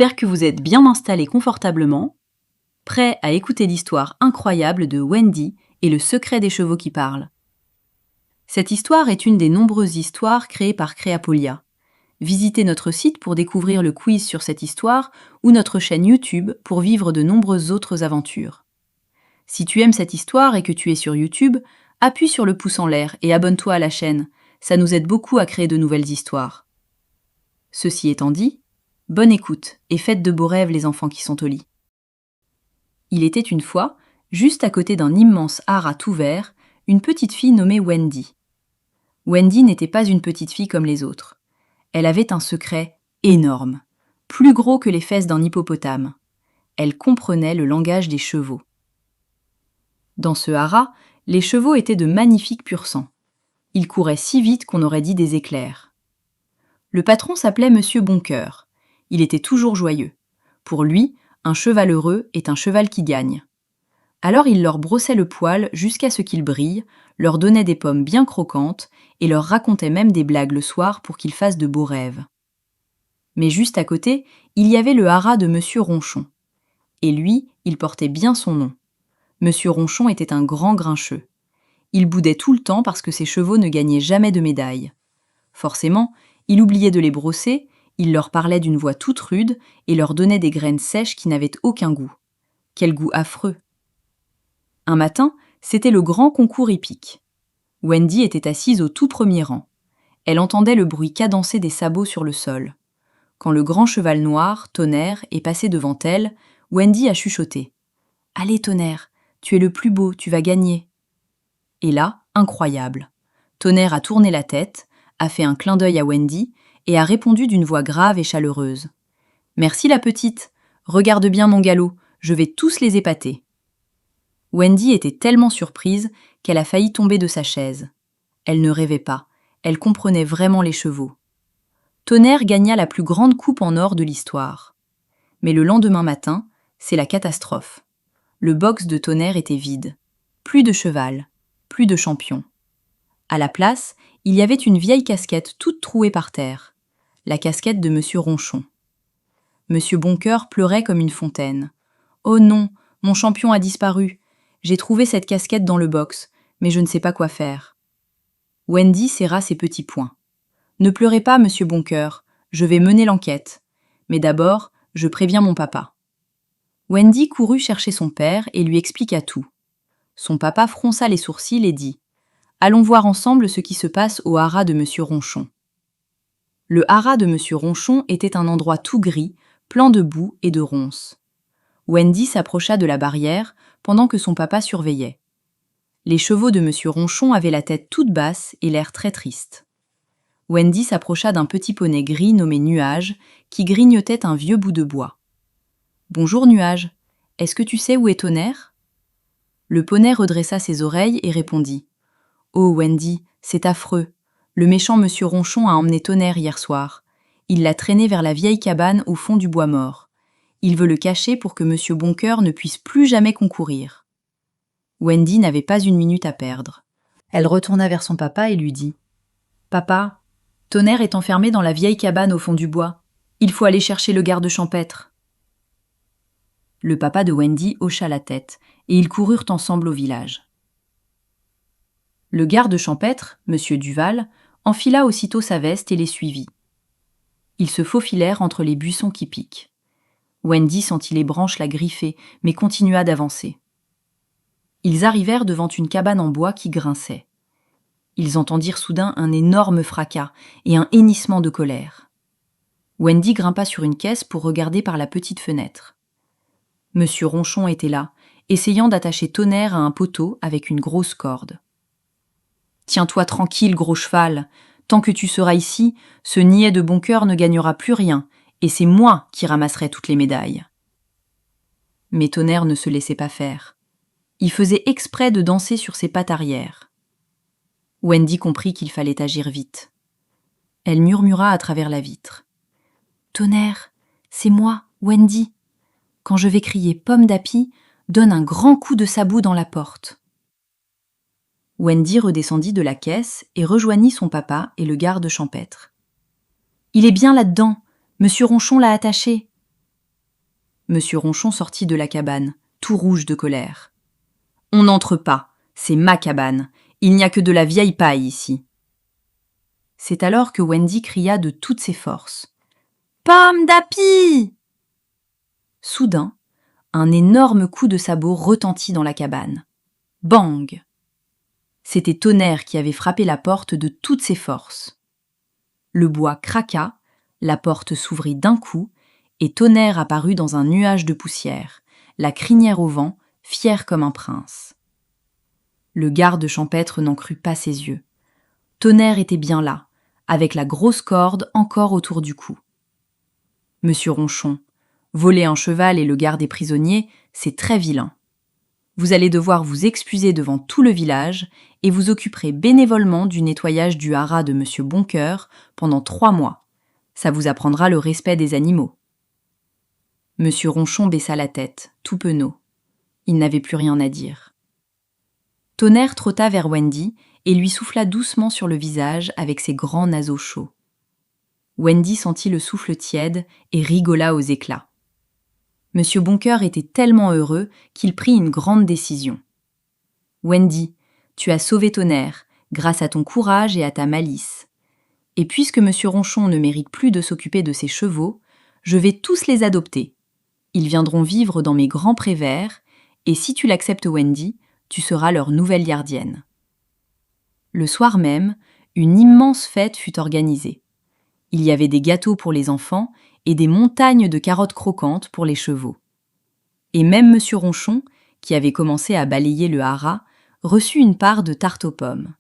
J'espère que vous êtes bien installés confortablement, prêts à écouter l'histoire incroyable de Wendy et le secret des chevaux qui parlent. Cette histoire est une des nombreuses histoires créées par Créapolia. Visitez notre site pour découvrir le quiz sur cette histoire ou notre chaîne YouTube pour vivre de nombreuses autres aventures. Si tu aimes cette histoire et que tu es sur YouTube, appuie sur le pouce en l'air et abonne-toi à la chaîne. Ça nous aide beaucoup à créer de nouvelles histoires. Ceci étant dit, bonne écoute et faites de beaux rêves les enfants qui sont au lit. Il était une fois, juste à côté d'un immense haras tout vert, une petite fille nommée Wendy. Wendy n'était pas une petite fille comme les autres. Elle avait un secret énorme, plus gros que les fesses d'un hippopotame. Elle comprenait le langage des chevaux. Dans ce haras, les chevaux étaient de magnifiques pur-sang. Ils couraient si vite qu'on aurait dit des éclairs. Le patron s'appelait Monsieur Boncoeur. Il était toujours joyeux. Pour lui, un cheval heureux est un cheval qui gagne. Alors il leur brossait le poil jusqu'à ce qu'ils brillent, leur donnait des pommes bien croquantes et leur racontait même des blagues le soir pour qu'ils fassent de beaux rêves. Mais juste à côté, il y avait le haras de Monsieur Ronchon. Et lui, il portait bien son nom. Monsieur Ronchon était un grand grincheux. Il boudait tout le temps parce que ses chevaux ne gagnaient jamais de médailles. Forcément, il oubliait de les brosser, il leur parlait d'une voix toute rude et leur donnait des graines sèches qui n'avaient aucun goût. Quel goût affreux! Un matin, c'était le grand concours hippique. Wendy était assise au tout premier rang. Elle entendait le bruit cadencé des sabots sur le sol. Quand le grand cheval noir, Tonnerre, est passé devant elle, Wendy a chuchoté. « Allez, Tonnerre, tu es le plus beau, tu vas gagner. » Et là, incroyable. Tonnerre a tourné la tête, a fait un clin d'œil à Wendy et a répondu d'une voix grave et chaleureuse. « Merci la petite, regarde bien mon galop, je vais tous les épater. » Wendy était tellement surprise qu'elle a failli tomber de sa chaise. Elle ne rêvait pas, elle comprenait vraiment les chevaux. Tonnerre gagna la plus grande coupe en or de l'histoire. Mais le lendemain matin, c'est la catastrophe. Le box de Tonnerre était vide. Plus de cheval, plus de champion. À la place, il y avait une vieille casquette toute trouée par terre. La casquette de Monsieur Ronchon. Monsieur Boncoeur pleurait comme une fontaine. « Oh non, mon champion a disparu. J'ai trouvé cette casquette dans le box, mais je ne sais pas quoi faire. » Wendy serra ses petits poings. « Ne pleurez pas, monsieur Boncoeur, je vais mener l'enquête. Mais d'abord, je préviens mon papa. » Wendy courut chercher son père et lui expliqua tout. Son papa fronça les sourcils et dit « Allons voir ensemble ce qui se passe au haras de monsieur Ronchon. » Le haras de monsieur Ronchon était un endroit tout gris, plein de boue et de ronces. Wendy s'approcha de la barrière pendant que son papa surveillait. Les chevaux de monsieur Ronchon avaient la tête toute basse et l'air très triste. Wendy s'approcha d'un petit poney gris nommé Nuage qui grignotait un vieux bout de bois. « Bonjour Nuage, est-ce que tu sais où est Tonnerre ?» Le poney redressa ses oreilles et répondit « Oh Wendy, c'est affreux. Le méchant monsieur Ronchon a emmené Tonnerre hier soir. Il l'a traîné vers la vieille cabane au fond du bois mort. Il veut le cacher pour que monsieur Boncoeur ne puisse plus jamais concourir. » Wendy n'avait pas une minute à perdre. Elle retourna vers son papa et lui dit « Papa, Tonnerre est enfermé dans la vieille cabane au fond du bois. Il faut aller chercher le garde champêtre. » Le papa de Wendy hocha la tête et ils coururent ensemble au village. Le garde champêtre, monsieur Duval, enfila aussitôt sa veste et les suivit. Ils se faufilèrent entre les buissons qui piquent. Wendy sentit les branches la griffer, mais continua d'avancer. Ils arrivèrent devant une cabane en bois qui grinçait. Ils entendirent soudain un énorme fracas et un hennissement de colère. Wendy grimpa sur une caisse pour regarder par la petite fenêtre. Monsieur Ronchon était là, essayant d'attacher Tonnerre à un poteau avec une grosse corde. « Tiens-toi tranquille, gros cheval. Tant que tu seras ici, ce niais de Boncoeur ne gagnera plus rien, et c'est moi qui ramasserai toutes les médailles. » Mais Tonnerre ne se laissait pas faire. Il faisait exprès de danser sur ses pattes arrière. Wendy comprit qu'il fallait agir vite. Elle murmura à travers la vitre. « Tonnerre, c'est moi, Wendy. Quand je vais crier pomme d'api, donne un grand coup de sabot dans la porte. » Wendy redescendit de la caisse et rejoignit son papa et le garde champêtre. « Il est bien là-dedans, monsieur Ronchon l'a attaché. » Monsieur Ronchon sortit de la cabane, tout rouge de colère. « On n'entre pas, c'est ma cabane. Il n'y a que de la vieille paille ici. » C'est alors que Wendy cria de toutes ses forces. « Pomme d'api !» Soudain, un énorme coup de sabot retentit dans la cabane. Bang! C'était Tonnerre qui avait frappé la porte de toutes ses forces. Le bois craqua, la porte s'ouvrit d'un coup, et Tonnerre apparut dans un nuage de poussière, la crinière au vent, fier comme un prince. Le garde champêtre n'en crut pas ses yeux. Tonnerre était bien là, avec la grosse corde encore autour du cou. « Monsieur Ronchon, voler un cheval et le garder prisonnier, c'est très vilain. Vous allez devoir vous excuser devant tout le village et vous occuperez bénévolement du nettoyage du haras de Monsieur Boncoeur pendant 3 mois. Ça vous apprendra le respect des animaux. » Monsieur Ronchon baissa la tête, tout penaud. Il n'avait plus rien à dire. Tonnerre trotta vers Wendy et lui souffla doucement sur le visage avec ses grands naseaux chauds. Wendy sentit le souffle tiède et rigola aux éclats. Monsieur Boncoeur était tellement heureux qu'il prit une grande décision. « Wendy, tu as sauvé Tonnerre, grâce à ton courage et à ta malice. Et puisque Monsieur Ronchon ne mérite plus de s'occuper de ses chevaux, je vais tous les adopter. Ils viendront vivre dans mes grands prés verts, et si tu l'acceptes Wendy, tu seras leur nouvelle gardienne. » Le soir même, une immense fête fut organisée. Il y avait des gâteaux pour les enfants et des montagnes de carottes croquantes pour les chevaux. Et même Monsieur Ronchon, qui avait commencé à balayer le haras, reçut une part de tarte aux pommes.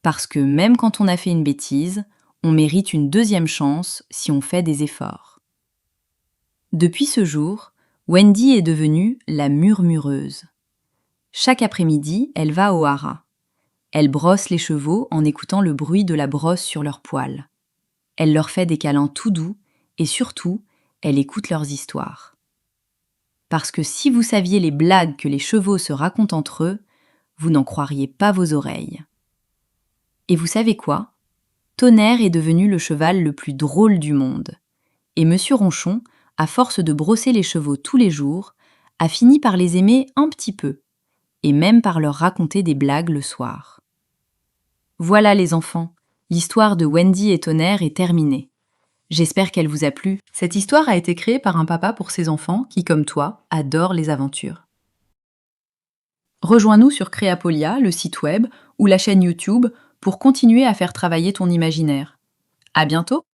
Parce que même quand on a fait une bêtise, on mérite une deuxième chance si on fait des efforts. Depuis ce jour, Wendy est devenue la murmureuse. Chaque après-midi, elle va au haras. Elle brosse les chevaux en écoutant le bruit de la brosse sur leurs poils. Elle leur fait des câlins tout doux et surtout, elle écoute leurs histoires. Parce que si vous saviez les blagues que les chevaux se racontent entre eux, vous n'en croiriez pas vos oreilles. Et vous savez quoi ? Tonnerre est devenu le cheval le plus drôle du monde. Et Monsieur Ronchon, à force de brosser les chevaux tous les jours, a fini par les aimer un petit peu, et même par leur raconter des blagues le soir. Voilà les enfants, l'histoire de Wendy et Tonnerre est terminée. J'espère qu'elle vous a plu. Cette histoire a été créée par un papa pour ses enfants qui, comme toi, adorent les aventures. Rejoins-nous sur Créapolia, le site web ou la chaîne YouTube pour continuer à faire travailler ton imaginaire. À bientôt!